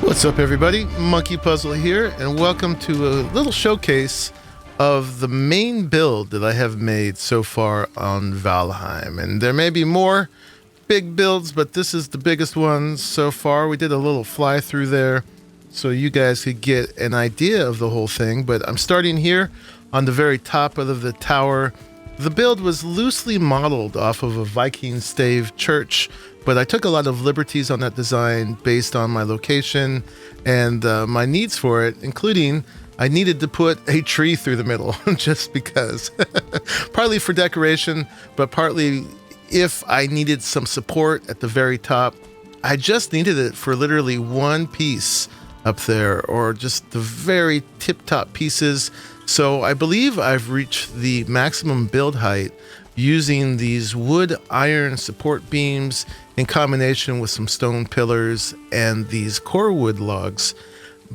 What's up, everybody? Monkey Puzzle here, and welcome to a little showcase of the main build that I have made so far on Valheim. And there may be more big builds, but this is the biggest one so far. We did a little fly through there so you guys could get an idea of the whole thing. But I'm starting here on the very top of the tower. The build was loosely modeled off of a Viking stave church, but I took a lot of liberties on that design based on my location and my needs for it, including I needed to put a tree through the middle just because. Partly for decoration, but partly if I needed some support at the very top. I just needed it for literally one piece up there, or just the very tip-top pieces. So I believe I've reached the maximum build height using these wood iron support beams in combination with some stone pillars and these core wood logs.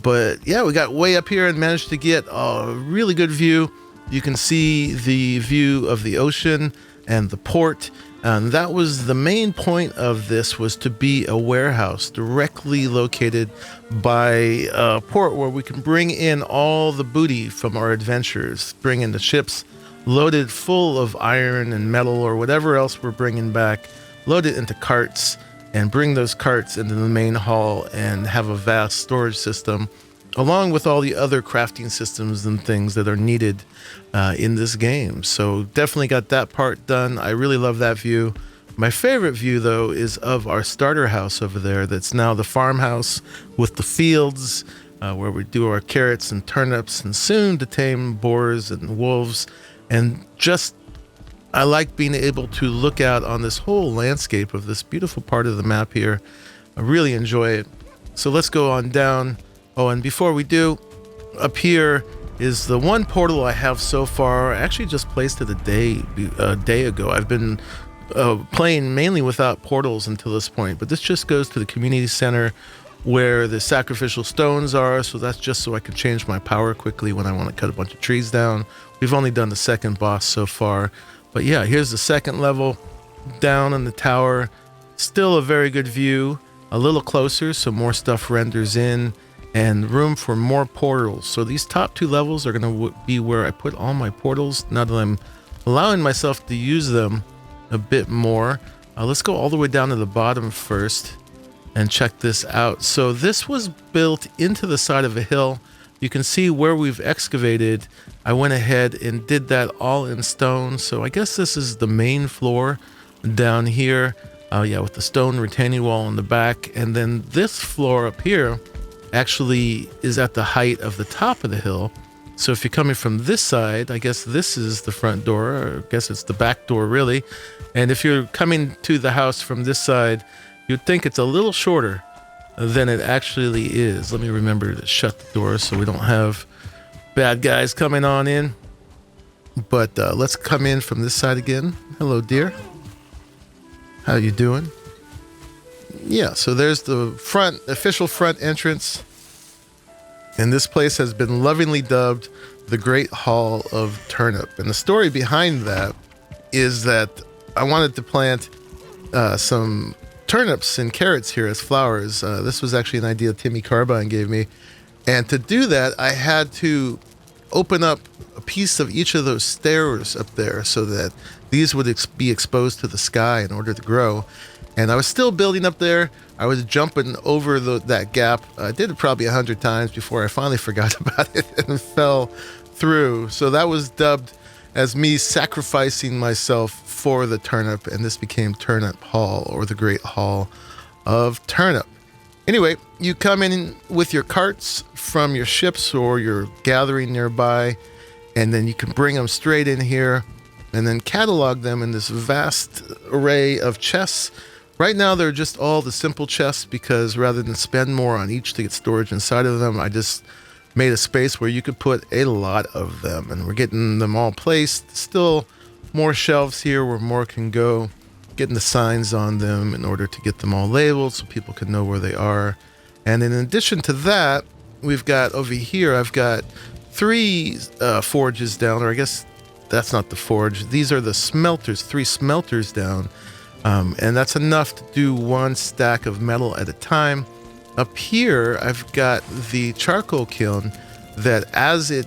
But yeah, we got way up here and managed to get a really good view. You can see the view of the ocean and the port. And that was the main point of this, was to be a warehouse directly located by a port where we can bring in all the booty from our adventures, bring in the ships loaded full of iron and metal or whatever else we're bringing back, load it into carts and bring those carts into the main hall and have a vast storage system, along with all the other crafting systems and things that are needed in this game. So definitely got that part done. I really love that view. My favorite view, though, is of our starter house over there. That's now the farmhouse with the fields where we do our carrots and turnips and soon to tame boars and wolves. And just, I like being able to look out on this whole landscape of this beautiful part of the map here. I really enjoy it. So let's go on down. Oh, and before we do, up here is the one portal I have so far. I actually just placed it a day ago. I've been playing mainly without portals until this point, but this just goes to the community center where the sacrificial stones are. So that's just so I can change my power quickly when I want to cut a bunch of trees down. We've only done the second boss so far, but yeah, here's the second level down in the tower. Still a very good view, a little closer so more stuff renders in, and room for more portals. So these top two levels are going to be where I put all my portals now that I'm allowing myself to use them a bit more. Let's go all the way down to the bottom first and check this out. So this was built into the side of a hill. You can see where we've excavated. I went ahead and did that all in stone. So I guess this is the main floor down here. Yeah, with the stone retaining wall in the back. And then this floor up here actually is at the height of the top of the hill. So if you're coming from this side, I guess this is the front door, or I guess it's the back door really. And if you're coming to the house from this side, you'd think it's a little shorter than it actually is. Let me remember to shut the door so we don't have bad guys coming on in. But let's come in from this side again. Hello, dear. How you doing? Yeah, so there's the official front entrance. And this place has been lovingly dubbed the Great Hall of Turnip. And the story behind that is that I wanted to plant some turnips and carrots here as flowers. This was actually an idea Timmy Carbine gave me. And to do that, I had to open up a piece of each of those stairs up there so that these would be exposed to the sky in order to grow. And I was still building up there. I was jumping over that gap. I did it probably 100 times before I finally forgot about it and fell through. So that was dubbed as me sacrificing myself for the turnip, and this became Turnip Hall, or the Great Hall of Turnip. Anyway, you come in with your carts from your ships or your gathering nearby, and then you can bring them straight in here and then catalog them in this vast array of chests. Right now, they're just all the simple chests because rather than spend more on each to get storage inside of them, I just made a space where you could put a lot of them, and we're getting them all placed. Still more shelves here where more can go, getting the signs on them in order to get them all labeled so people can know where they are. And in addition to that, we've got over here, I've got 3 forges down, or I guess that's not the forge. These are the smelters, 3 smelters down. And that's enough to do 1 stack of metal at a time. up here, I've got the charcoal kiln that as it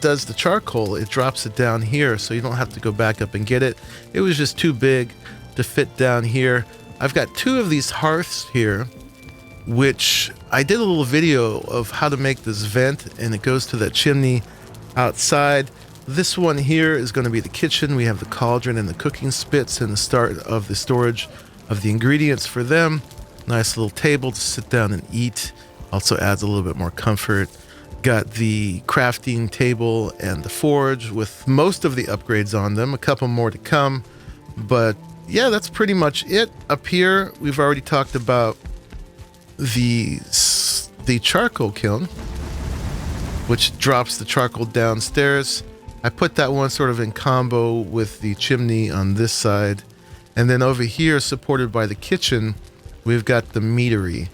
does the charcoal, it drops it down here, so you don't have to go back up and get it. It was just too big to fit down here. I've got 2 of these hearths here, which I did a little video of how to make this vent, and it goes to that chimney outside. This one here is going to be the kitchen. We have the cauldron and the cooking spits and the start of the storage of the ingredients for them. Nice little table to sit down and eat. Also adds a little bit more comfort. Got the crafting table and the forge with most of the upgrades on them. A couple more to come. But yeah, that's pretty much it. Up here, we've already talked about the charcoal kiln, which drops the charcoal downstairs. I put that one sort of in combo with the chimney on this side. And then over here, supported by the kitchen, we've got the meadery.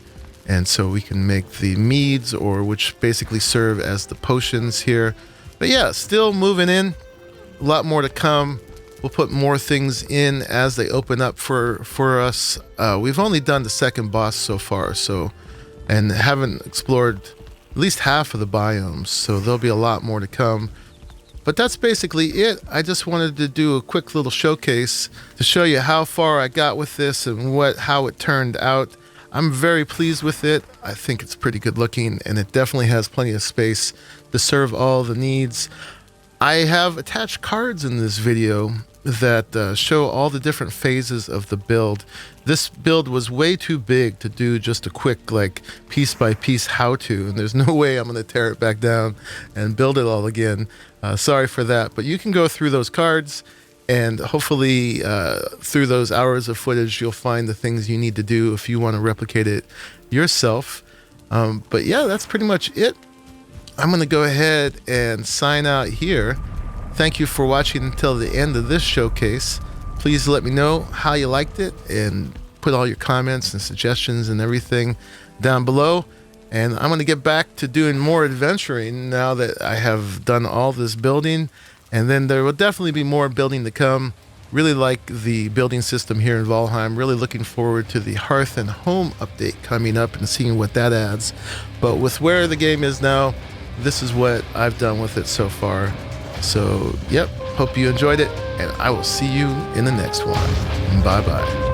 And so we can make the meads, or which basically serve as the potions here. But yeah, still moving in. A lot more to come. We'll put more things in as they open up for us. We've only done the second boss so far, and haven't explored at least half of the biomes. So there'll be a lot more to come. But that's basically it. I just wanted to do a quick little showcase to show you how far I got with this and how it turned out. I'm very pleased with it. I think it's pretty good looking, and it definitely has plenty of space to serve all the needs. I have attached cards in this video that show all the different phases of the build. This build was way too big to do just a quick, like, piece by piece how-to, and there's no way I'm going to tear it back down and build it all again. Sorry for that, but you can go through those cards, and hopefully through those hours of footage, you'll find the things you need to do if you want to replicate it yourself. But yeah, that's pretty much it. I'm going to go ahead and sign out here. Thank you for watching until the end of this showcase. Please let me know how you liked it, and put all your comments and suggestions and everything down below. And I'm going to get back to doing more adventuring now that I have done all this building. And then there will definitely be more building to come. Really like the building system here in Valheim. Really looking forward to the Hearth and Home update coming up and seeing what that adds. But with where the game is now, this is what I've done with it so far. So, yep, hope you enjoyed it, and I will see you in the next one. Bye-bye.